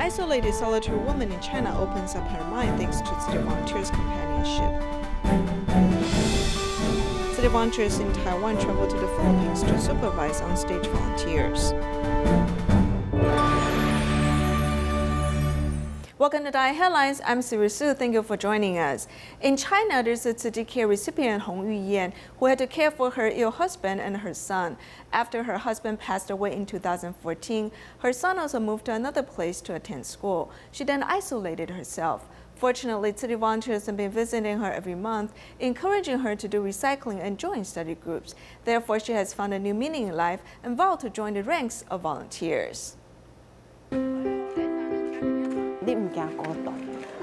isolated solitary woman in China opens up her mind thanks to city volunteers' companionship. City volunteers in Taiwan travel to the Philippines to supervise onstage volunteers. Welcome to DaAi Headlines. I'm Siri Su. Thank you for joining us. In China, there's a Tzu Chi recipient, Hong Yuyan, who had to care for her ill husband and her son. After her husband passed away in 2014, her son also moved to another place to attend school. She then isolated herself. Fortunately, city volunteers have been visiting her every month, encouraging her to do recycling and join study groups. Therefore, she has found a new meaning in life and vowed to join the ranks of volunteers. 你唔惊孤单，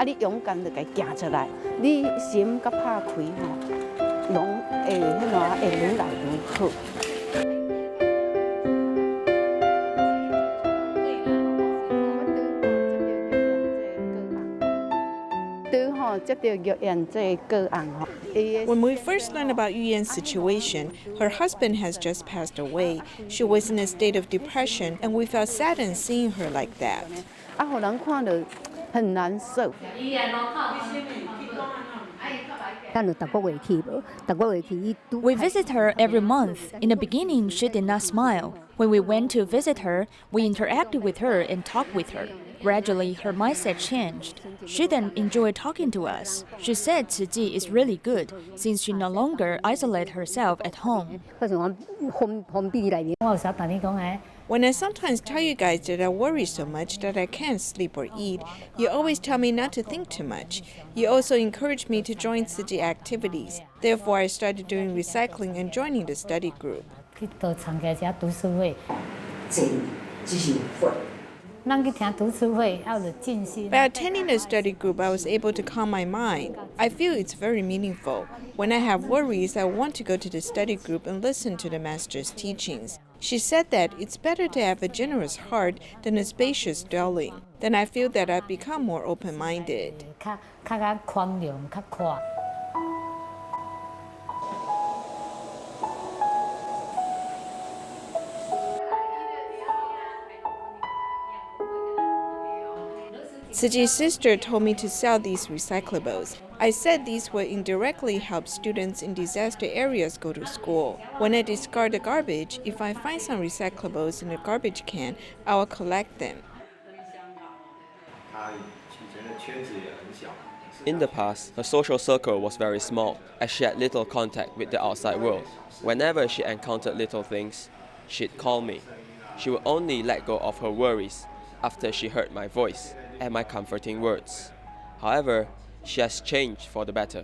你勇敢就家行出来，你心甲拍开拢会愈来愈好。When we first learned about Yuyan's situation, her husband has just passed away. She was in a state of depression, and we felt saddened seeing her like that. We visit her every month. In the beginning, she did not smile. When we went to visit her, we interacted with her and talked with her. Gradually, her mindset changed. She then enjoyed talking to us. She said Tzu Chi is really good since she no longer isolates herself at home. When I sometimes tell you guys that I worry so much that I can't sleep or eat, you always tell me not to think too much. You also encourage me to join Tzu Chi activities. Therefore, I started doing recycling and joining the study group. By attending the study group, I was able to calm my mind. I feel it's very meaningful. When I have worries, I want to go to the study group and listen to the master's teachings. She said that it's better to have a generous heart than a spacious dwelling. Then I feel that I've become more open-minded. Tzu Chi's sister told me to sell these recyclables. I said these would indirectly help students in disaster areas go to school. When I discard the garbage, if I find some recyclables in the garbage can, I will collect them. In the past, her social circle was very small, as she had little contact with the outside world. Whenever she encountered little things, she'd call me. She would only let go of her worries after she heard my voice and my comforting words. However, she has changed for the better.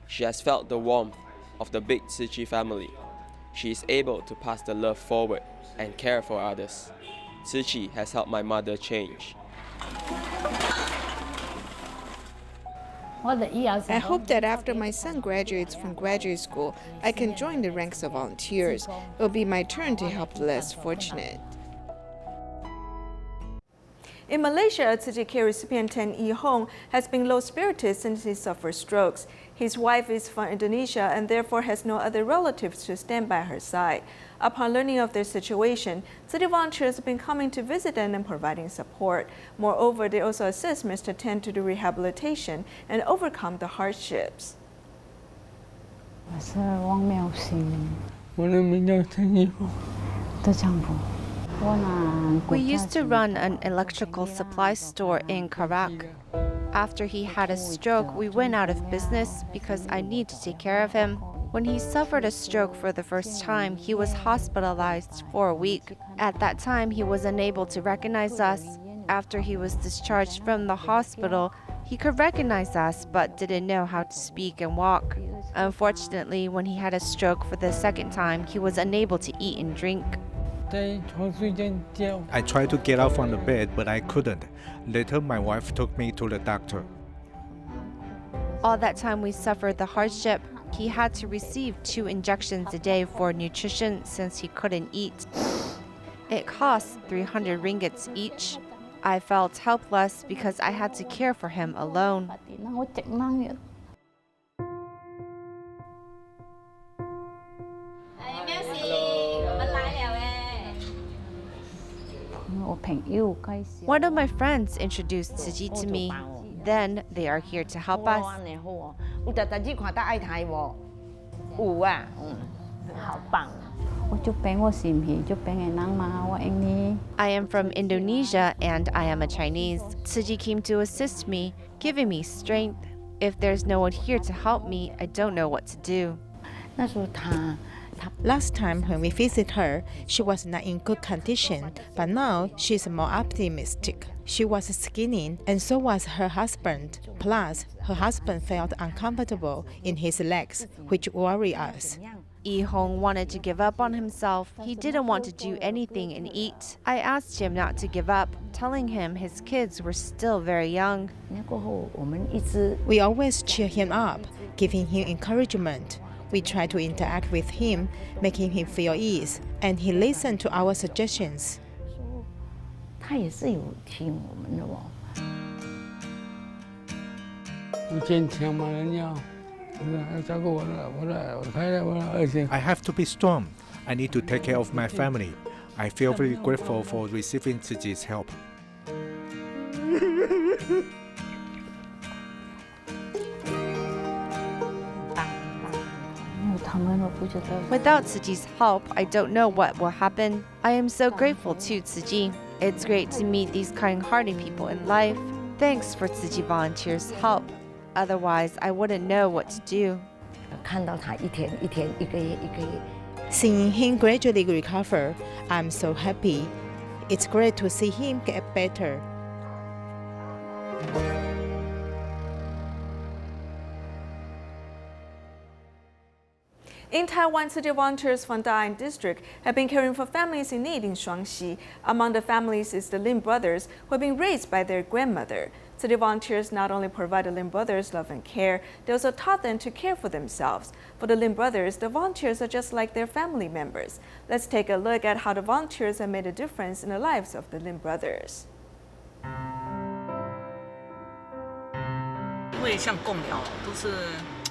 She has felt the warmth of the big Tzu Chi family. She is able to pass the love forward and care for others. Tzu Chi has helped my mother change. I hope that after my son graduates from graduate school, I can join the ranks of volunteers. It will be my turn to help the less fortunate. In Malaysia, a Tzu Chi recipient Tan Yee Hong has been low-spirited since he suffered strokes. His wife is from Indonesia and therefore has no other relatives to stand by her side. Upon learning of their situation, city volunteers have been coming to visit them and providing support. Moreover, they also assist Mr. Tan to do rehabilitation and overcome the hardships. We used to run an electrical supply store in Karak. After he had a stroke, we went out of business because I need to take care of him. When he suffered a stroke for the first time, he was hospitalized for a week. At that time, he was unable to recognize us. After he was discharged from the hospital, he could recognize us but didn't know how to speak and walk. Unfortunately, when he had a stroke for the second time, he was unable to eat and drink. I tried to get out from the bed, but I couldn't. Later, my wife took me to the doctor. All that time we suffered the hardship. He had to receive 2 injections a day for nutrition since he couldn't eat. It cost 300 ringgits each. I felt helpless because I had to care for him alone. One of my friends introduced Tzu Chi to me. Then they are here to help us. I am from Indonesia and I am a Chinese. Tzu Chi came to assist me, giving me strength. If there's no one here to help me, I don't know what to do. Last time when we visited her, she was not in good condition, but now she's more optimistic. She was skinny, and so was her husband. Plus, her husband felt uncomfortable in his legs, which worry us. Yee Hong wanted to give up on himself. He didn't want to do anything and eat. I asked him not to give up, telling him his kids were still very young. We always cheer him up, giving him encouragement. We try to interact with him, making him feel ease, and he listened to our suggestions. I have to be strong. I need to take care of my family. I feel very grateful for receiving Tzu Chi's help. Without Tzu Chi's help, I don't know what will happen. I am so grateful to Tzu Chi. It's great to meet these kind-hearted people in life. Thanks for Tzu Chi volunteers' help. Otherwise, I wouldn't know what to do. Seeing him gradually recover, I'm so happy. It's great to see him get better. In Taiwan, city volunteers from DaAi District have been caring for families in need in Shuangxi. Among the families is the Lin brothers, who have been raised by their grandmother. City volunteers not only provide the Lin brothers love and care, they also taught them to care for themselves. For the Lin brothers, the volunteers are just like their family members. Let's take a look at how the volunteers have made a difference in the lives of the Lin brothers.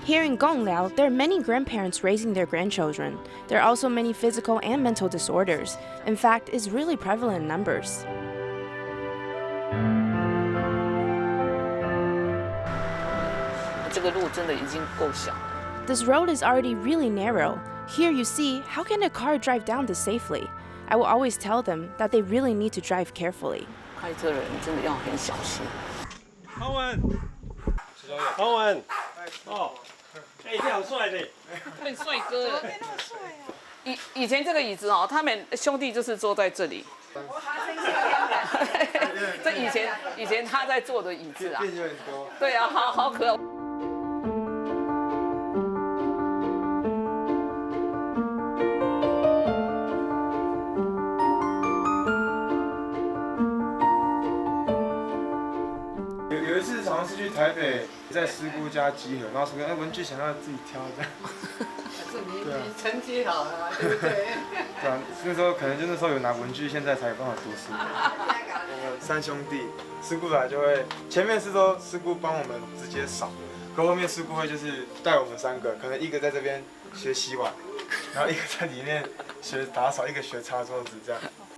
Here in Gongliao, there are many grandparents raising their grandchildren. There are also many physical and mental disorders. In fact, it's really prevalent in numbers. This road is already really narrow. Here you see, how can a car drive down this safely? I will always tell them that they really need to drive carefully.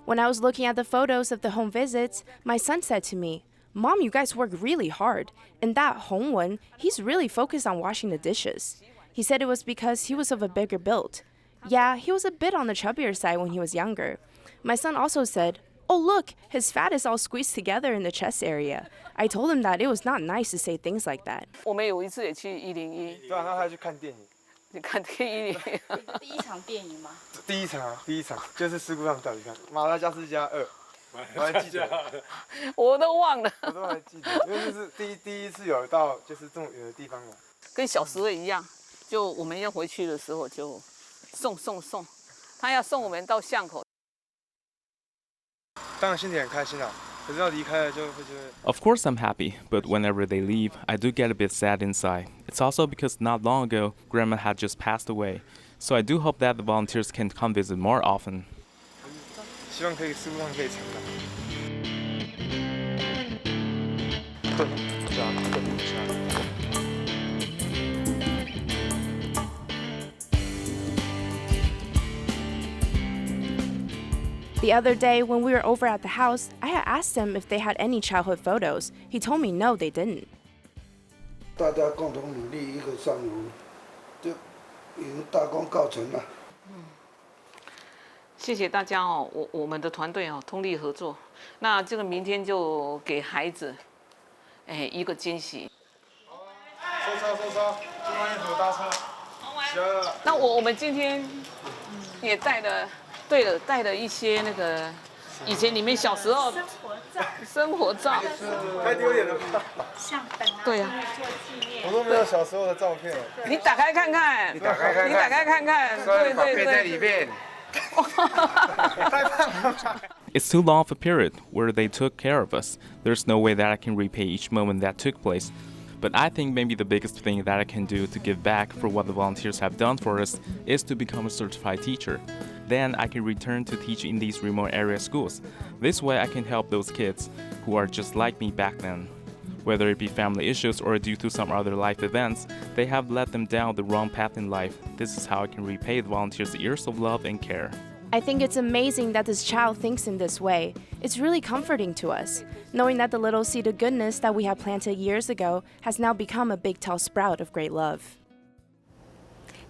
When I was looking at the photos of the home visits, my son said to me, "Mom, you guys work really hard. And that Hong Yuyan, he's really focused on washing the dishes." He said it was because he was of a bigger build. Yeah, he was a bit on the chubbier side when he was younger. My son also said, "Oh look, his fat is all squeezed together in the chest area." I told him that it was not nice to say things like that. Of course I'm happy, but whenever they leave, I do get a bit sad inside. It's also because not long ago, Grandma had just passed away, so I do hope that the volunteers can come visit more often. The other day, when we were over at the house, I had asked him if they had any childhood photos. He told me no, they didn't. 大家共同努力，一个上午就已经大功告成了。谢谢大家哦，我们的团队哦，通力合作。那这个明天就给孩子，一个惊喜。收车，今晚有搭车。那我们今天也带了，对了，带了一些那个以前你们小时候生活照。太丢脸了吧？相本啊。对呀。我都没有小时候的照片。你打开看看。你打开看看。对。在里面。It's too long of a period where they took care of us. There's no way that I can repay each moment that took place. But I think maybe the biggest thing that I can do to give back for what the volunteers have done for us is to become a certified teacher. Then I can return to teach in these remote area schools. This way I can help those kids who are just like me back then. Whether it be family issues or due to some other life events, they have led them down the wrong path in life. This is how I can repay the volunteers' years of love and care. I think it's amazing that this child thinks in this way. It's really comforting to us, knowing that the little seed of goodness that we had planted years ago has now become a big tall sprout of great love.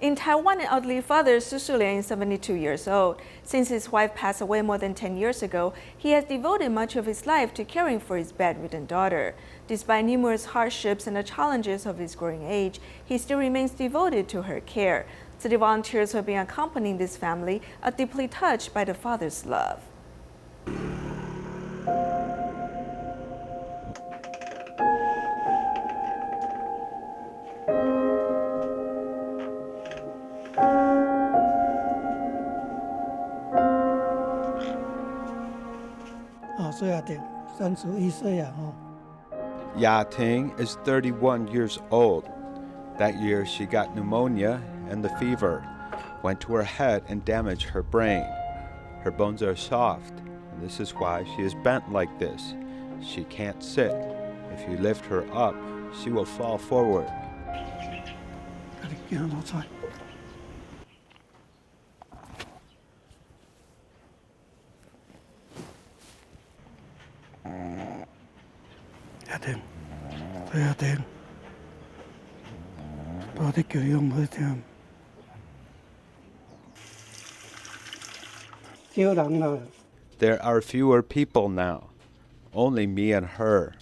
In Taiwan, an elderly father, Su is 72 years old. Since his wife passed away more than 10 years ago, he has devoted much of his life to caring for his bedridden daughter. Despite numerous hardships and the challenges of his growing age, he still remains devoted to her care. City volunteers who have been accompanying this family are deeply touched by the father's love. Yating is 31 years old. That year she got pneumonia and the fever went to her head and damaged her brain. Her bones are soft, and this is why she is bent like this. She can't sit. If you lift her up, she will fall forward. There are fewer people now, only me and her.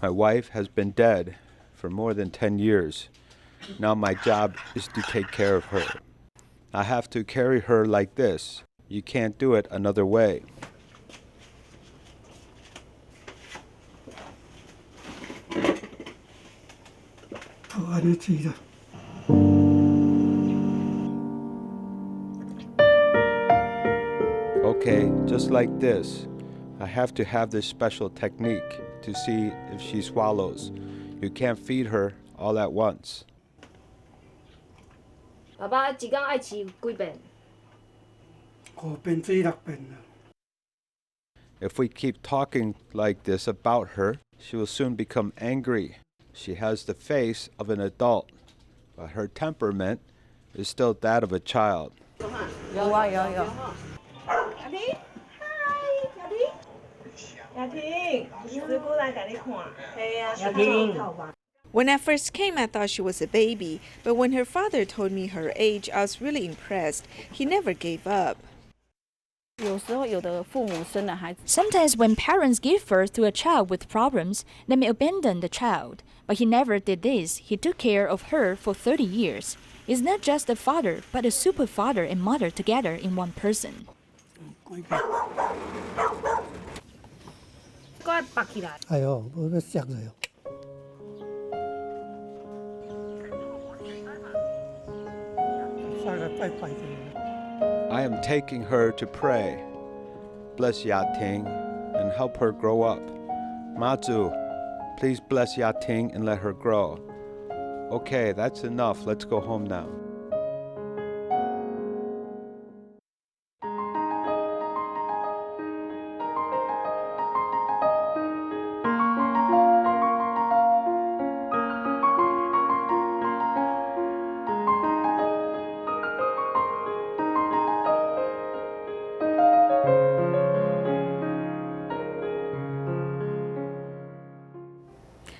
My wife has been dead for more than 10 years. Now my job is to take care of her. I have to carry her like this. You can't do it another way. Okay, just like this. I have to have this special technique to see if she swallows. You can't feed her all at once. If we keep talking like this about her, she will soon become angry. She has the face of an adult, but her temperament is still that of a child. When I first came, I thought she was a baby, but when her father told me her age, I was really impressed. He never gave up. Sometimes when parents give birth to a child with problems, they may abandon the child. But he never did this. He took care of her for 30 years. He's not just a father, but a super father and mother together in one person. I am taking her to pray. Bless Yating and help her grow up. Mazu, please bless Yating and let her grow. Okay, that's enough. Let's go home now.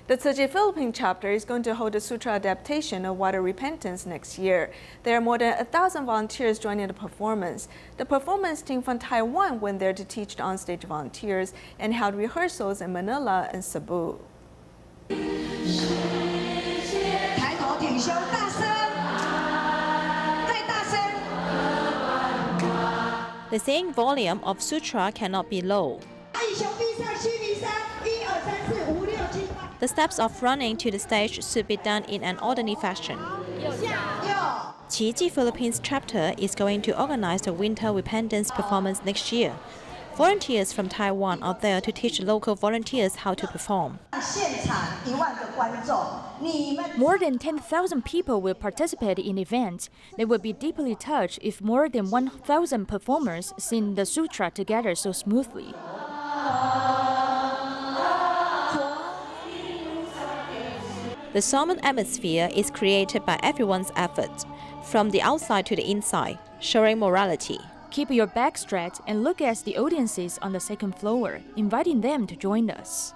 The Tzu Chi Philippine chapter is going to hold a sutra adaptation of water repentance next year. There are more than 1,000 volunteers joining the performance. The performance team from Taiwan went there to teach the onstage volunteers and held rehearsals in Manila and Cebu. The singing volume of sutra cannot be low. The steps of running to the stage should be done in an orderly fashion. Tzu Chi Philippines chapter is going to organize the winter repentance performance next year. Volunteers from Taiwan are there to teach local volunteers how to perform. More than 10,000 people will participate in the event. They will be deeply touched if more than 1,000 performers sing the sutra together so smoothly. The solemn atmosphere is created by everyone's effort, from the outside to the inside, showing morality. Keep your back straight and look at the audiences on the second floor, inviting them to join us.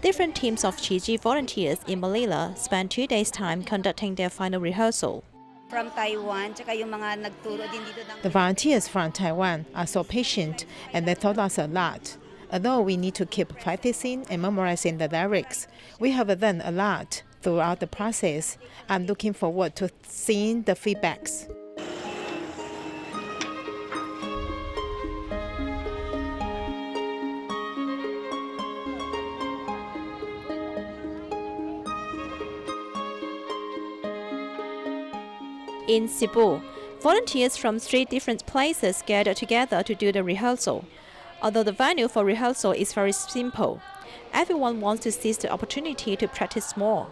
Different teams of Tzu Chi volunteers in Manila spent 2 days' time conducting their final rehearsal. From Taiwan, tsaka yung mga nagturo din dito ng... The volunteers from Taiwan are so patient and they taught us a lot. Although we need to keep practicing and memorizing the lyrics, we have learned a lot throughout the process. I'm looking forward to seeing the feedbacks. In Cebu, volunteers from 3 different places gathered together to do the rehearsal. Although the venue for rehearsal is very simple, everyone wants to seize the opportunity to practice more.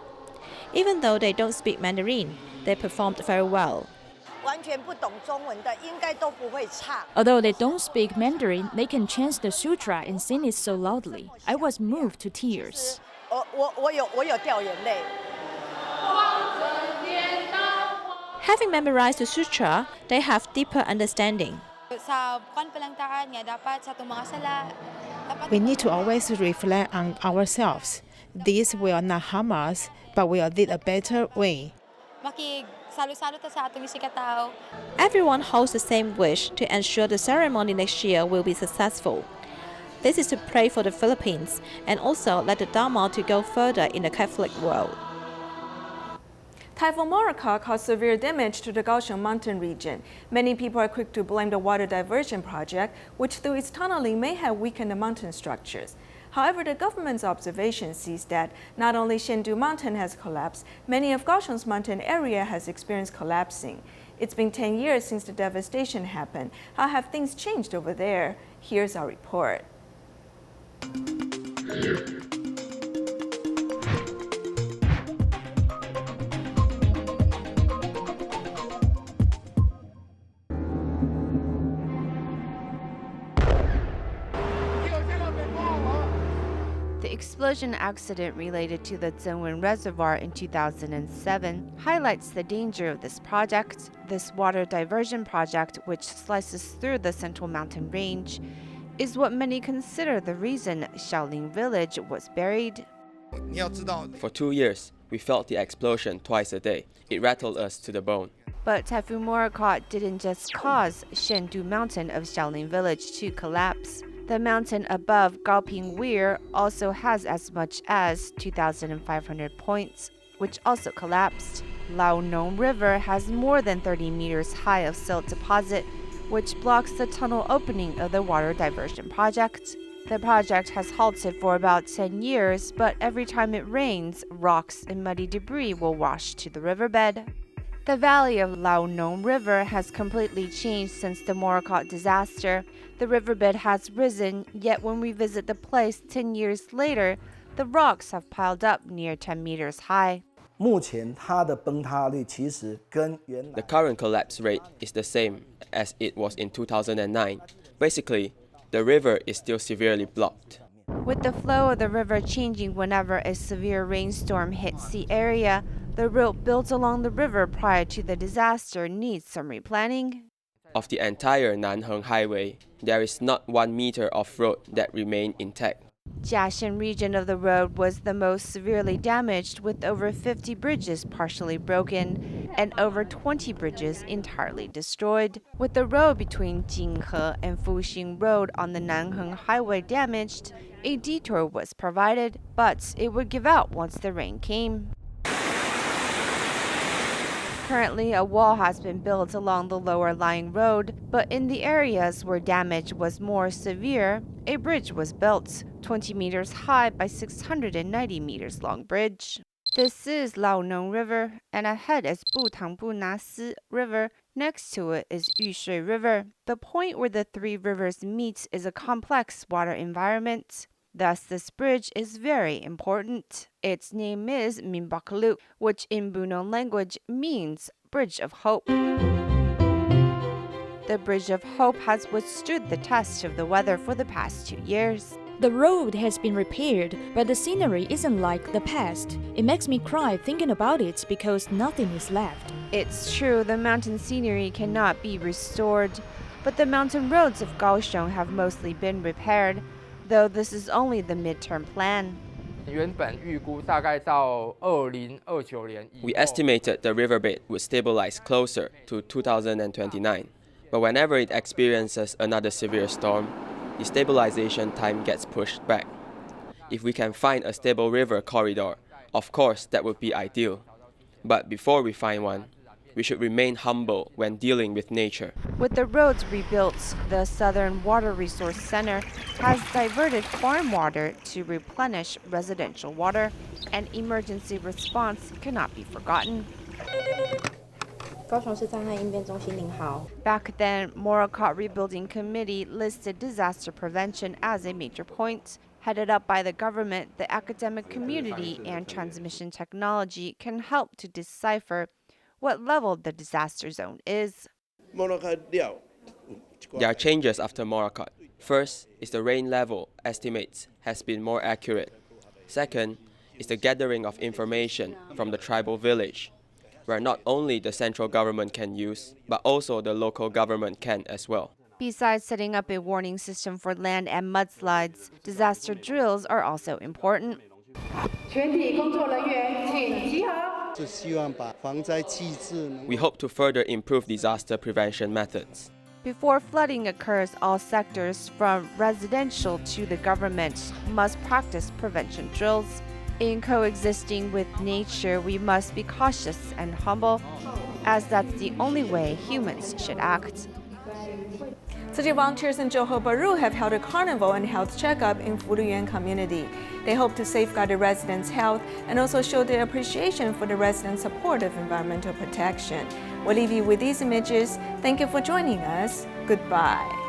Even though they don't speak Mandarin, they performed very well. Although they don't speak Mandarin, they can chant the sutra and sing it so loudly. I was moved to tears. Having memorized the sutra, they have deeper understanding. We need to always reflect on ourselves. This will not harm us, but will lead a better way. Everyone holds the same wish to ensure the ceremony next year will be successful. This is to pray for the Philippines and also let the Dharma to go further in the Catholic world. Typhoon Morakot caused severe damage to the Kaohsiung mountain region. Many people are quick to blame the water diversion project, which through its tunneling may have weakened the mountain structures. However, the government's observation sees that not only Shendu Mountain has collapsed, many of Kaohsiung's mountain area has experienced collapsing. It's been 10 years since the devastation happened. How have things changed over there? Here's our report. The explosion accident related to the Zhenwen Reservoir in 2007 highlights the danger of this project. This water diversion project, which slices through the Central Mountain Range, is what many consider the reason Shaolin Village was buried. For 2 years, we felt the explosion twice a day. It rattled us to the bone. But Typhoon Morakot didn't just cause Shendu Mountain of Shaolin Village to collapse. The mountain above Gaoping Weir also has as much as 2,500 points, which also collapsed. Lao Nong River has more than 30 meters high of silt deposit, which blocks the tunnel opening of the water diversion project. The project has halted for about 10 years, but every time it rains, rocks and muddy debris will wash to the riverbed. The valley of Lao Nong River has completely changed since the Morakot disaster. The riverbed has risen, yet when we visit the place 10 years later, the rocks have piled up near 10 meters high. The current collapse rate is the same as it was in 2009. Basically, the river is still severely blocked. With the flow of the river changing whenever a severe rainstorm hits the area, the road built along the river prior to the disaster needs some replanning. Of the entire Nanheng Highway, there is not 1 meter of road that remain intact. Jiaxing region of the road was the most severely damaged, with over 50 bridges partially broken and over 20 bridges entirely destroyed. With the road between Jinghe and Fuxing Road on the Nanheng Highway damaged, a detour was provided, but it would give out once the rain came. Currently, a wall has been built along the lower lying road, but in the areas where damage was more severe, a bridge was built, 20 meters high by 690 meters long bridge. This is Laonong River, and ahead is Butangbu-Na-Si River. Next to it is Yushui River. The point where the three rivers meet is a complex water environment. Thus, this bridge is very important. Its name is Minbaklu, which in Bunong language means Bridge of Hope. The Bridge of Hope has withstood the test of the weather for the past 2 years. The road has been repaired, but the scenery isn't like the past. It makes me cry thinking about it because nothing is left. It's true, the mountain scenery cannot be restored, but the mountain roads of Kaohsiung have mostly been repaired, though this is only the midterm plan. We estimated the riverbed would stabilize closer to 2029, but whenever it experiences another severe storm, the stabilization time gets pushed back. If we can find a stable river corridor, of course that would be ideal. But before we find one, we should remain humble when dealing with nature. With the roads rebuilt, the Southern Water Resource Center has diverted farm water to replenish residential water, and emergency response cannot be forgotten. Back then, Morakot Rebuilding Committee listed disaster prevention as a major point. Headed up by the government, the academic community and transmission technology can help to decipher what level the disaster zone is. There are changes after Morakot. First is the rain level estimates has been more accurate. Second is the gathering of information from the tribal village, where not only the central government can use, but also the local government can as well. Besides setting up a warning system for land and mudslides, disaster drills are also important. We hope to further improve disaster prevention methods. Before flooding occurs, all sectors, from residential to the government, must practice prevention drills. In coexisting with nature, we must be cautious and humble, as that's the only way humans should act. Tzu Chi volunteers in Johor Bahru have held a carnival and health checkup in Hong Yuyan community. They hope to safeguard the residents' health and also show their appreciation for the residents' support of environmental protection. We'll leave you with these images. Thank you for joining us. Goodbye.